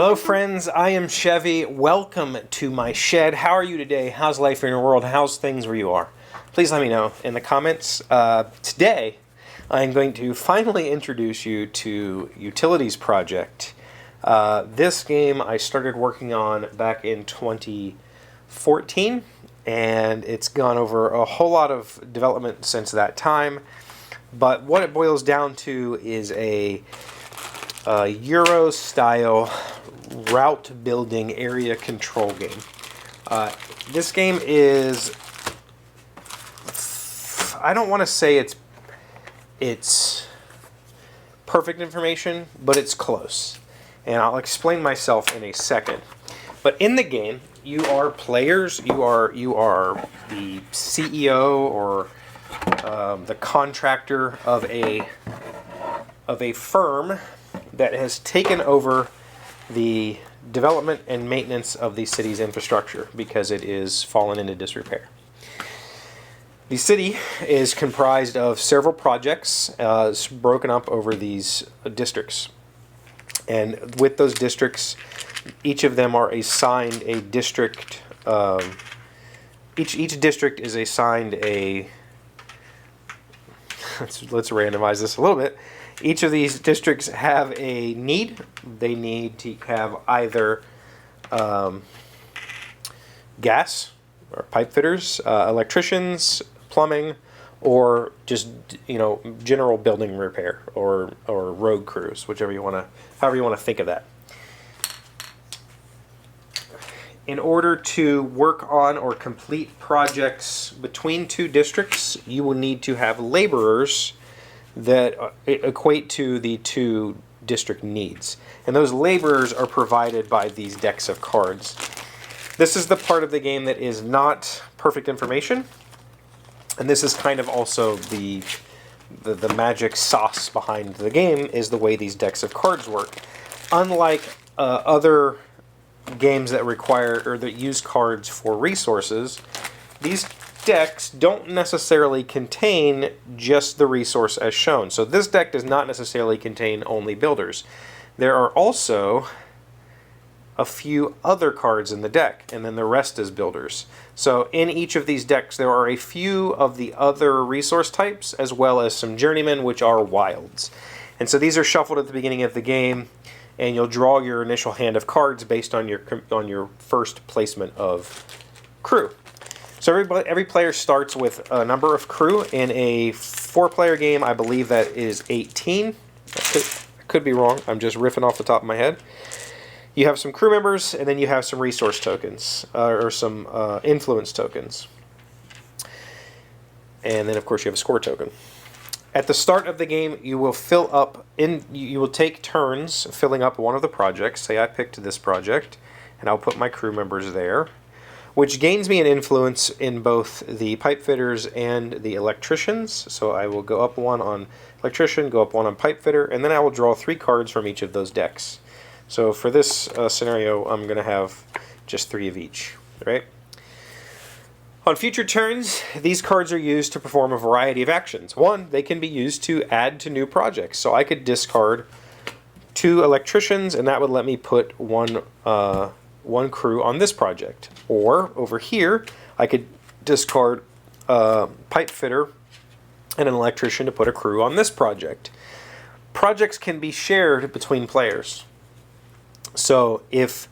Hello friends, I am Chevee. Welcome to my shed. How are you today? How's life in your world? How's things where you are? Please let me know in the comments. Today, I'm going to finally introduce you to Utilities Project. This game I started working on back in 2014, and it's gone over a whole lot of development since that time. But what it boils down to is a Euro-style route building area control game. This game is, I don't want to say it's perfect information, but it's close. And I'll explain myself in a second. But in the game, you are players, you are the CEO or the contractor of a firm that has taken over the development and maintenance of the city's infrastructure because it is fallen into disrepair. The city is comprised of several projects broken up over these districts. And with those districts, each of them are assigned a district. Each district is assigned a... Let's randomize this a little bit. Each of these districts have a need. They need to have either gas or pipe fitters, electricians, plumbing, or just general building repair or road crews, however you want to think of that. In order to work on or complete projects between two districts, you will need to have laborers that equate to the two district needs. And those laborers are provided by these decks of cards. This is the part of the game that is not perfect information. And this is kind of also the magic sauce behind the game, is the way these decks of cards work. Unlike other games that require or that use cards for resources, these decks don't necessarily contain just the resource as shown. So this deck does not necessarily contain only builders. There are also a few other cards in the deck, and then the rest is builders. So in each of these decks there are a few of the other resource types as well as some journeymen, which are wilds. And so these are shuffled at the beginning of the game, and you'll draw your initial hand of cards based on your first placement of crew. So every player starts with a number of crew. In a 4-player game, I believe that is 18. I could be wrong. I'm just riffing off the top of my head. You have some crew members, and then you have some resource tokens, or some influence tokens. And then, of course, you have a score token. At the start of the game, you will you will take turns filling up one of the projects. Say I picked this project, and I'll put my crew members there, which gains me an influence in both the pipe fitters and the electricians. So I will go up one on electrician, go up one on pipe fitter, and then I will draw 3 cards from each of those decks. So for this scenario, I'm going to have just 3 of each, right? On future turns, these cards are used to perform a variety of actions. One, they can be used to add to new projects. So I could discard 2 electricians, and that would let me put one crew on this project. Or over here, I could discard a pipe fitter and an electrician to put a crew on this project. Projects can be shared between players. So if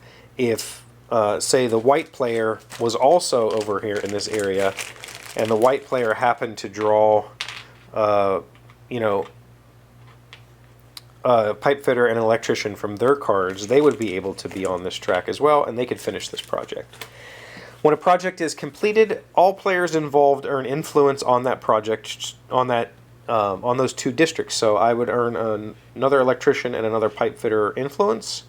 say the white player was also over here in this area, and the white player happened to draw a pipe fitter and an electrician from their cards, they would be able to be on this track as well, and they could finish this project. When a project is completed, all players involved earn influence on that project, on those 2 districts. So I would earn another electrician and another pipe fitter influence.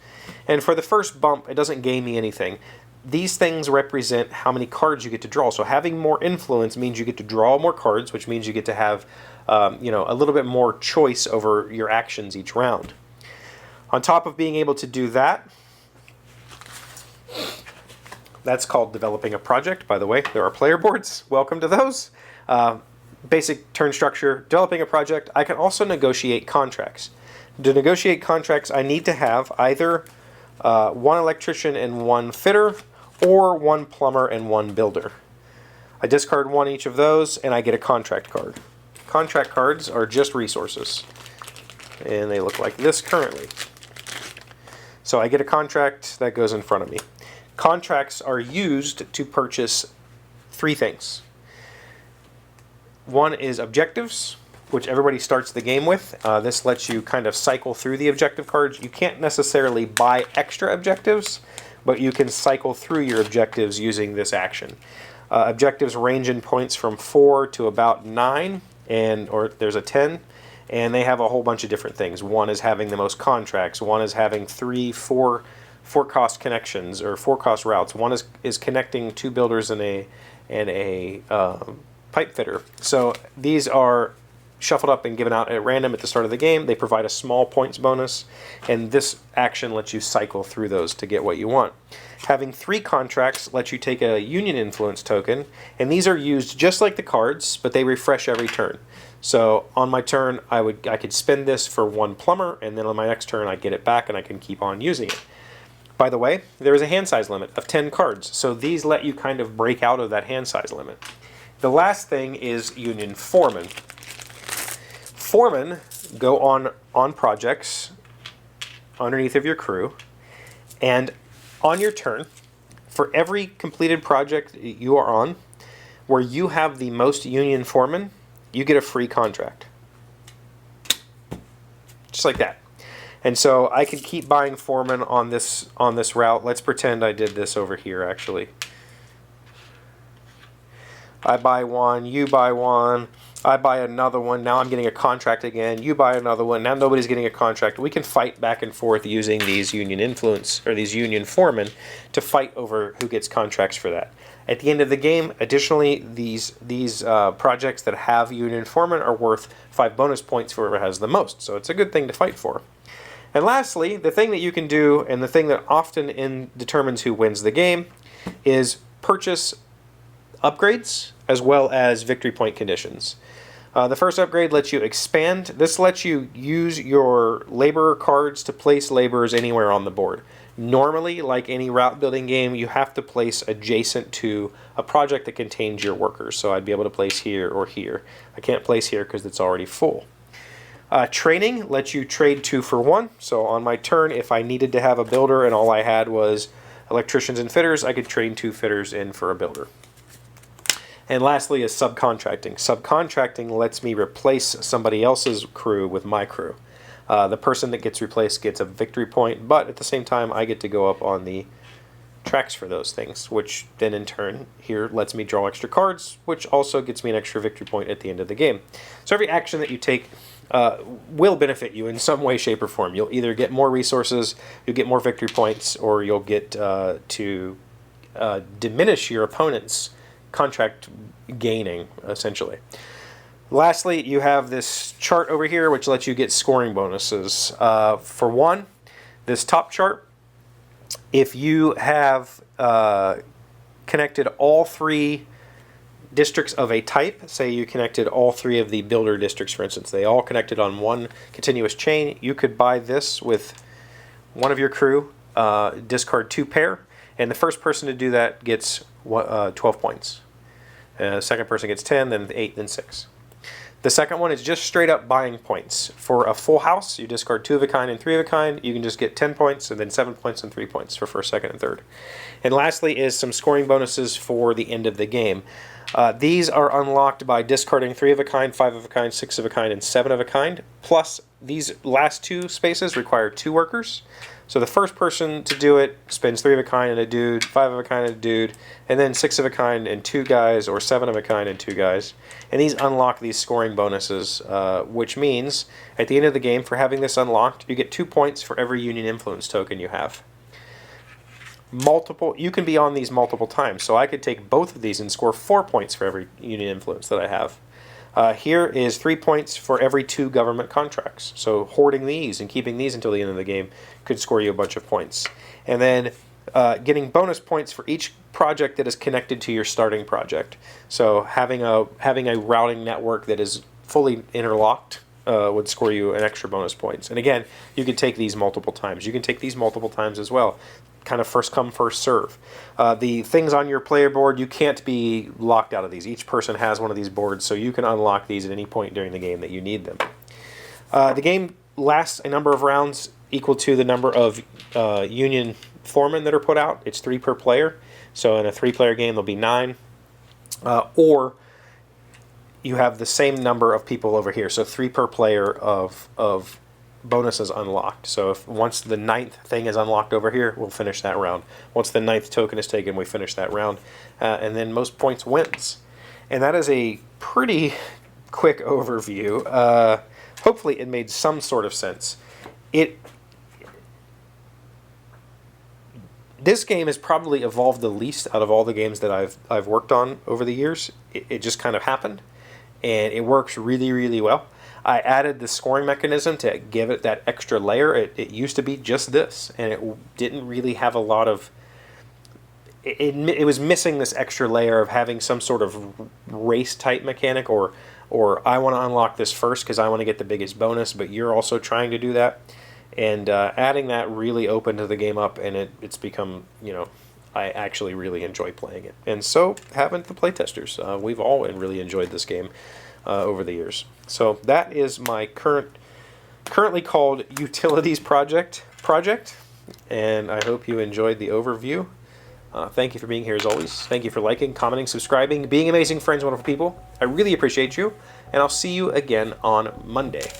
And for the first bump, it doesn't gain me anything. These things represent how many cards you get to draw. So having more influence means you get to draw more cards, which means you get to have a little bit more choice over your actions each round. On top of being able to do that, that's called developing a project, by the way. There are player boards. Welcome to those. Basic turn structure, developing a project. I can also negotiate contracts. To negotiate contracts, I need to have either one electrician and one fitter, or one plumber and one builder. I discard one each of those, and I get a contract card. Contract cards are just resources, and they look like this currently. So I get a contract that goes in front of me. Contracts are used to purchase three things. One is objectives, which everybody starts the game with. This lets you kind of cycle through the objective cards. You can't necessarily buy extra objectives, but you can cycle through your objectives using this action. Objectives range in points from 4 to about 9, or there's a 10, and they have a whole bunch of different things. One is having the most contracts. One is having 4 cost connections or 4 cost routes. One is connecting 2 builders and a pipe fitter. So these are shuffled up and given out at random at the start of the game. They provide a small points bonus, and this action lets you cycle through those to get what you want. Having 3 contracts lets you take a union influence token, and these are used just like the cards, but they refresh every turn. So on my turn, I could spend this for 1 plumber, and then on my next turn I get it back and I can keep on using it. By the way, there is a hand size limit of 10 cards, so these let you kind of break out of that hand size limit. The last thing is union foreman. Foremen go on projects underneath of your crew, and on your turn, for every completed project you are on, where you have the most union foremen, you get a free contract. Just like that. And so I can keep buying foremen on this route. Let's pretend I did this over here actually. I buy one, you buy one, I buy another one, now I'm getting a contract again, you buy another one, now nobody's getting a contract. We can fight back and forth using these union influence, or these union foremen, to fight over who gets contracts for that. At the end of the game, additionally, these projects that have union foremen are worth 5 bonus points for whoever has the most, so it's a good thing to fight for. And lastly, the thing that you can do, and the thing that often determines who wins the game, is purchase upgrades as well as victory point conditions. The first upgrade lets you expand. This lets you use your laborer cards to place laborers anywhere on the board. Normally, like any route building game, you have to place adjacent to a project that contains your workers. So I'd be able to place here or here. I can't place here because it's already full. Training lets you trade 2 for 1. So on my turn, if I needed to have a builder and all I had was electricians and fitters, I could train 2 fitters in for a builder. And lastly is subcontracting. Subcontracting lets me replace somebody else's crew with my crew. The person that gets replaced gets a victory point, but at the same time I get to go up on the tracks for those things, which then in turn here lets me draw extra cards, which also gets me an extra victory point at the end of the game. So every action that you take will benefit you in some way, shape, or form. You'll either get more resources, you'll get more victory points, or you'll get to diminish your opponent's contract gaining, essentially. Lastly, you have this chart over here which lets you get scoring bonuses. For one, this top chart, if you have connected all 3 districts of a type, say you connected all 3 of the builder districts, for instance, they all connected on one continuous chain, you could buy this with one of your crew, discard 2 pair, and the first person to do that gets 12 points. The second person gets 10, then 8, then 6. The second one is just straight up buying points. For a full house, you discard 2 of a kind and 3 of a kind. You can just get 10 points and then 7 points and 3 points for first, second, and third. And lastly is some scoring bonuses for the end of the game. These are unlocked by discarding 3 of a kind, 5 of a kind, 6 of a kind, and 7 of a kind. Plus, these last 2 spaces require 2 workers. So the first person to do it spends 3 of a kind and a dude, 5 of a kind and a dude, and then 6 of a kind and 2 guys, or 7 of a kind and 2 guys. And these unlock these scoring bonuses, which means at the end of the game, for having this unlocked, you get 2 points for every union influence token you have. You can be on these multiple times, so I could take both of these and score 4 points for every union influence that I have. Here is 3 points for every 2 government contracts. So hoarding these and keeping these until the end of the game could score you a bunch of points. And then getting bonus points for each project that is connected to your starting project. So having a routing network that is fully interlocked would score you an extra bonus points. And again, you can take these multiple times. You can take these multiple times as well. Kind of first come, first serve. The things on your player board, you can't be locked out of these. Each person has one of these boards, so you can unlock these at any point during the game that you need them. The game lasts a number of rounds equal to the number of Union foremen that are put out. It's 3 per player. So in a 3-player game, there'll be 9. Or you have the same number of people over here. So 3 per player of bonuses unlocked. So if once the 9th thing is unlocked over here, we'll finish that round. Once the 9th token is taken, we finish that round. And then most points wins. And that is a pretty quick overview. Hopefully it made some sort of sense. This game has probably evolved the least out of all the games that I've worked on over the years. It just kind of happened, and it works really, really well. I added the scoring mechanism to give it that extra layer. It used to be just this, and it didn't really have a lot of... It was missing this extra layer of having some sort of race-type mechanic, or I want to unlock this first because I want to get the biggest bonus, but you're also trying to do that. And adding that really opened the game up, and it's become, I actually really enjoy playing it. And so haven't the playtesters. We've all really enjoyed this game over the years. So that is my currently called Utilities Project, and I hope you enjoyed the overview. Thank you for being here as always. Thank you for liking, commenting, subscribing, being amazing friends, wonderful people. I really appreciate you, and I'll see you again on Monday.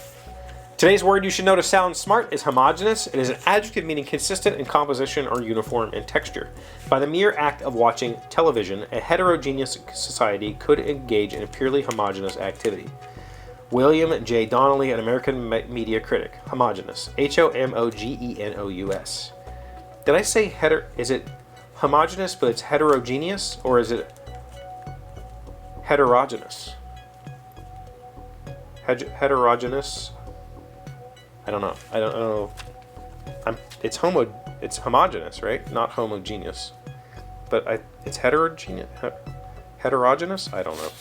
Today's word you should know to sound smart is homogeneous. It is an adjective meaning consistent in composition or uniform in texture. By the mere act of watching television, a heterogeneous society could engage in a purely homogeneous activity. William J. Donnelly, an American media critic. Homogeneous. Homogenous. Did I say is it homogeneous but it's heterogeneous, or is it heterogeneous? Heterogeneous? I don't know. I don't know. It's homogeneous, right? Not homogeneous. But it's heterogeneous. Heterogeneous? I don't know.